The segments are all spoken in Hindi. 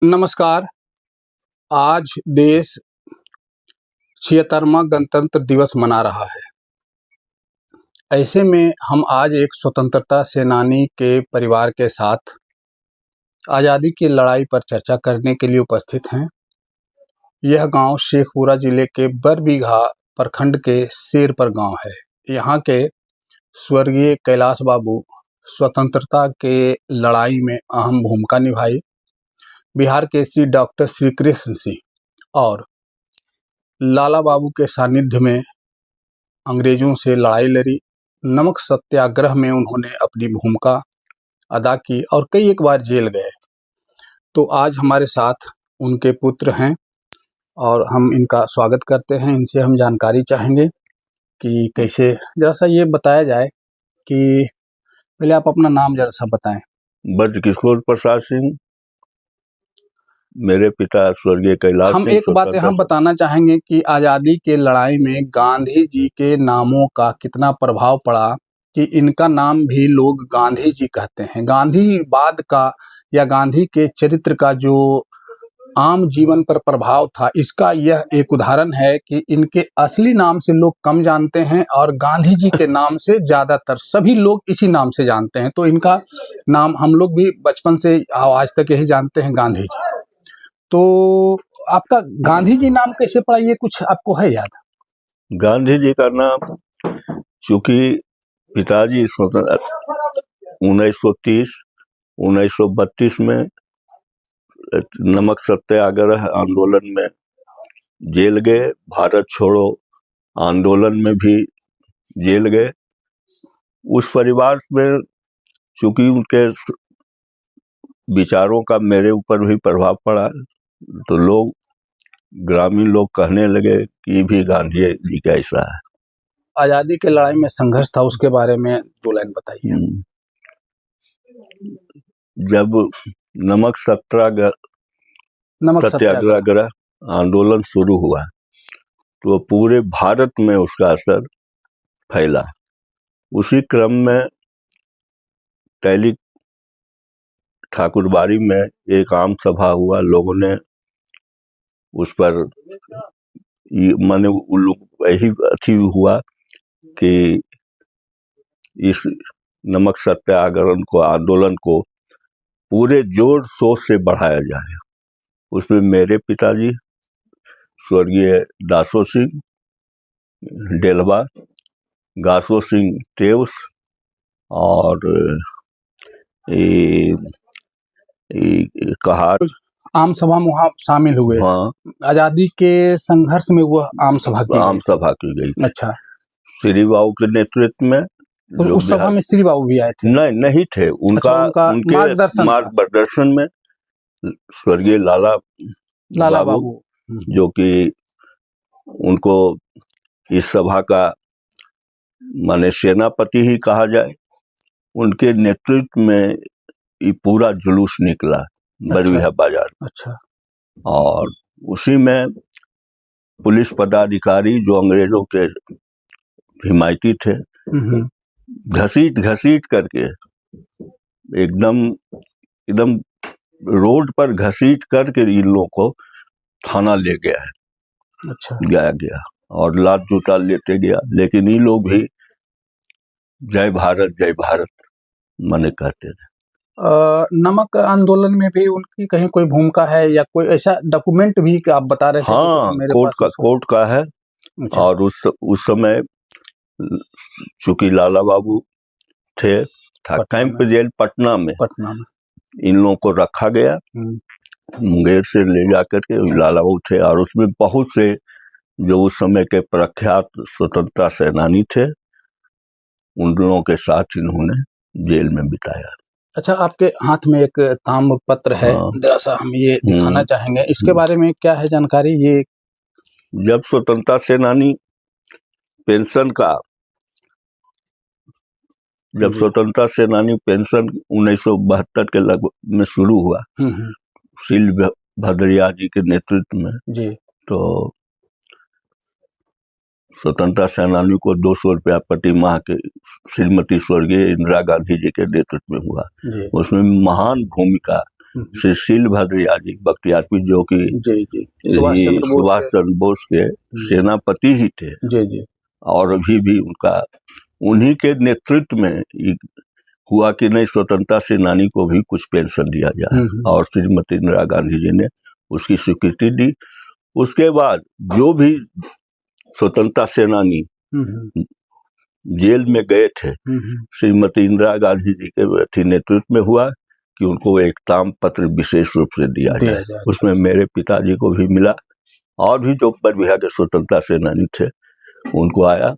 नमस्कार। आज देश 76वां गणतंत्र दिवस मना रहा है। ऐसे में हम आज एक स्वतंत्रता सेनानी के परिवार के साथ आज़ादी की लड़ाई पर चर्चा करने के लिए उपस्थित हैं। यह गांव शेखपुरा जिले के बरबीघा प्रखंड के शेरपर गांव है। यहाँ के स्वर्गीय कैलाश बाबू स्वतंत्रता के लड़ाई में अहम भूमिका निभाई। बिहार के श्री डॉक्टर श्री कृष्ण सिंह और लाला बाबू के सानिध्य में अंग्रेजों से लड़ाई लड़ी। नमक सत्याग्रह में उन्होंने अपनी भूमिका अदा की और कई एक बार जेल गए। तो आज हमारे साथ उनके पुत्र हैं और हम इनका स्वागत करते हैं। इनसे हम जानकारी चाहेंगे कि कैसे, जरा सा ये बताया जाए कि पहले आप अपना नाम जरा सा बताएं। ब्रजकिशोर प्रसाद सिंह, मेरे पिता स्वर्गीय कैलाश हम सिंह। एक बात हम बताना चाहेंगे कि आज़ादी के लड़ाई में गांधी जी के नामों का कितना प्रभाव पड़ा कि इनका नाम भी लोग गांधी जी कहते हैं। गांधीवाद का या गांधी के चरित्र का जो आम जीवन पर प्रभाव था, इसका यह एक उदाहरण है कि इनके असली नाम से लोग कम जानते हैं और गांधी जी के नाम से ज़्यादातर सभी लोग इसी नाम से जानते हैं। तो इनका नाम हम लोग भी बचपन से आज तक यही जानते हैं, गांधी जी। तो आपका गांधी जी नाम कैसे पड़ा, ये कुछ आपको है याद? गांधी जी का नाम चूंकि पिताजी 1930-1932 में नमक सत्याग्रह आंदोलन में जेल गए, भारत छोड़ो आंदोलन में भी जेल गए। उस परिवार में चूंकि उनके विचारों का मेरे ऊपर भी प्रभाव पड़ा, तो लोग, ग्रामीण लोग कहने लगे कि भी गांधी जी का ऐसा है। आज़ादी के लड़ाई में संघर्ष था, उसके बारे में 2 लाइन बताइए। जब नमक सत्याग्रह आंदोलन शुरू हुआ तो पूरे भारत में उसका असर फैला। उसी क्रम में टैली ठाकुरबाड़ी में एक आम सभा हुआ। लोगों ने उस पर यही अथी हुआ कि इस नमक सत्याग्रह को, आंदोलन को पूरे जोर शोर से बढ़ाया जाए। उसमें मेरे पिताजी स्वर्गीय दासो सिंह डेलवा, गासो सिंह तेवस और कहार आम सभा में वहाँ शामिल हुए। हाँ, आज़ादी के संघर्ष में वह आम सभा की गई। अच्छा। श्री बाबू के नेतृत्व में। उस सभा में श्री बाबू भी आए थे? नहीं थे। उनके मार्गदर्शन में स्वर्गीय लाला बाबू, जो कि उनको इस सभा का माने सेनापति ही कहा जाए, उनके नेतृत्व में ये पूरा जुलूस निकला बरबीघा बाजार। अच्छा। और उसी में पुलिस पदाधिकारी जो अंग्रेजों के हिमायती थे, घसीट करके एकदम रोड पर घसीट करके इन लोगों को थाना ले गया है। अच्छा। गया और लात जूता लेते गया। लेकिन ये लोग भी जय भारत माने कहते थे। नमक आंदोलन में भी उनकी कहीं कोई भूमिका है या कोई ऐसा डॉक्यूमेंट भी कि आप बता रहे थे? हाँ, कोर्ट का है। अच्छा। और उस समय चूंकि लाला बाबू थे, कैंप जेल पटना में इन लोगों को रखा गया। मुंगेर से ले जाकर के लाला बाबू थे और उसमें बहुत से जो उस समय के प्रख्यात स्वतंत्रता सेनानी थे, उन लोगों के साथ इन्होंने जेल में बिताया। अच्छा, आपके हाथ में एक ताम्र पत्र है। हाँ। जरा सा हम ये दिखाना चाहेंगे, इसके बारे में क्या है जानकारी? ये जब स्वतंत्रता सेनानी पेंशन 1972 के लगभग में शुरू हुआ, शील भद्रिया जी के नेतृत्व में जी, तो स्वतंत्रता सेनानी को 200 रुपया प्रति माह के श्रीमती स्वर्गीय इंदिरा गांधी जी के नेतृत्व में हुआ। उसमें महान भूमिका श्री शीलभद्र यादव बख्तियारपुर, जो कि सुभाष चंद्र बोस के सेनापति ही थे जी। और अभी भी उनका उन्हीं के नेतृत्व में हुआ कि नहीं स्वतंत्रता सेनानी को भी कुछ पेंशन दिया जाए, और श्रीमती इंदिरा गांधी जी ने उसकी स्वीकृति दी। उसके बाद जो भी स्वतंत्रता सेनानी जेल में गए थे, श्रीमती इंदिरा गांधी जी के नेतृत्व में हुआ कि उनको एक ताम पत्र विशेष रूप से दिया जाए। उसमें मेरे पिताजी को भी मिला, और भी जो बरबीघा के स्वतंत्रता सेनानी थे उनको आया।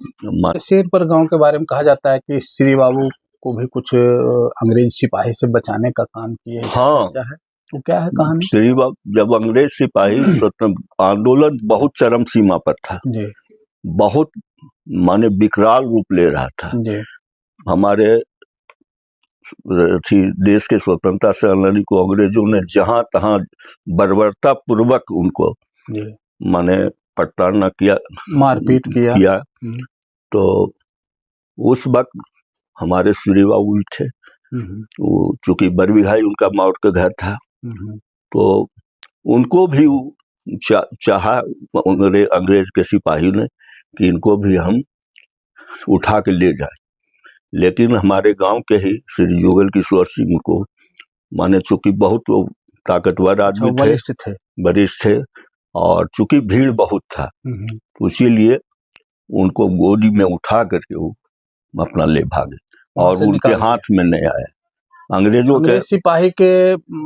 शेरपुर गांव के बारे में कहा जाता है कि श्री बाबू को भी कुछ अंग्रेज सिपाही से बचाने का काम किया। हाँ, है वो क्या है कहानी? श्री बाबू जब अंग्रेज सिपाही स्वतंत्र आंदोलन बहुत चरम सीमा पर था जी, बहुत माने विकराल रूप ले रहा था जी। हमारे देश के स्वतंत्रता सेनानी को अंग्रेजों ने जहां तहां बर्बरता पूर्वक उनको माने प्रताड़ना किया, मारपीट किया। तो उस वक्त हमारे श्री बाबू भी थे, वो चूंकि बरबीघा ही उनका मौत का घर था, तो उनको भी चाहा अंग्रेज के सिपाही ने कि इनको भी हम उठा के ले जाए। लेकिन हमारे गांव के ही श्री जुगल किशोर सिंह को माने चूंकि बहुत ताकतवर आदमी थे, वरिष्ठ थे, और चूंकि भीड़ बहुत था, तो इसीलिए उनको गोदी में उठा करके वो अपना ले भागे, और उनके हाथ में नहीं आया। अंग्रेजों के सिपाही के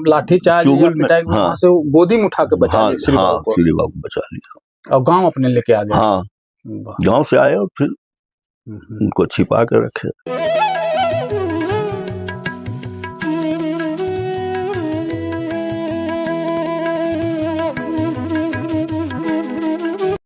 लाठीचार्ज वहां से गोदी में उठा के बचा लिया श्री बाबू बचा लिया, और गांव अपने लेके आ गए। हाँ, गांव से आए और फिर उनको छिपा कर रखे।